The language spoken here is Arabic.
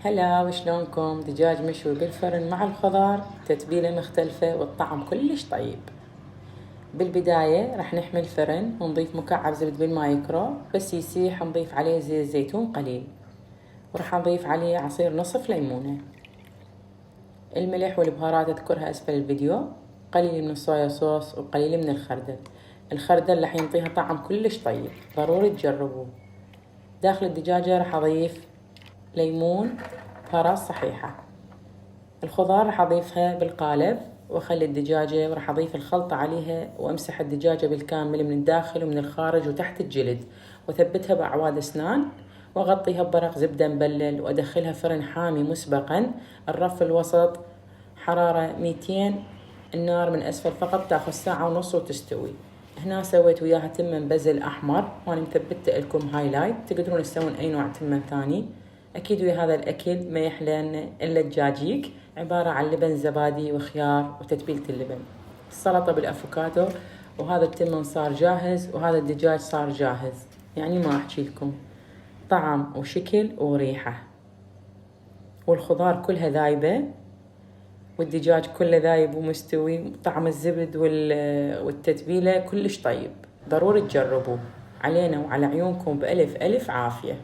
هلا وشلونكم؟ دجاج مشوي بالفرن مع الخضار، تتبيلة مختلفة والطعم كلش طيب. بالبداية رح نحمي الفرن ونضيف مكعب زبد بالمايكرو، بس يسيح نضيف عليه زيت زيتون قليل، ورح نضيف عليه عصير نصف ليمونة. الملح والبهارات اذكرها اسفل الفيديو، قليل من الصويا صوص وقليل من الخردل. الخردل رح ينطيها طعم كلش طيب، ضروري تجربوه. داخل الدجاجة رح اضيف ليمون، بهارات صحيحة. الخضار راح أضيفها بالقالب وأخلي الدجاجة، وراح أضيف الخلطة عليها وأمسح الدجاجة بالكامل من الداخل ومن الخارج وتحت الجلد، وثبتها بأعواد أسنان، وأغطيها بورق زبدة مبلل، وأدخلها فرن حامي مسبقا. الرف الوسط حرارة 200، النار من أسفل فقط، تاخذ ساعة ونص وتستوي. هنا سويت وياها تمن بزل أحمر وأنا مثبته لكم هايلايت، تقدرون تسوون أي نوع تمن ثاني. أكيد ويا هذا الأكل ما يحلى إلا الدجاجيك، عبارة عن لبن زبادي وخيار وتتبيلة اللبن. السلطة بالأفوكادو، وهذا التمن صار جاهز وهذا الدجاج صار جاهز، يعني ما أحكي لكم طعم وشكل وريحة، والخضار كلها ذايبة والدجاج كله ذايب ومستوي. طعم الزبد والتتبيلة كلش طيب، ضروري تجربوه. علينا وعلى عيونكم بألف ألف عافية.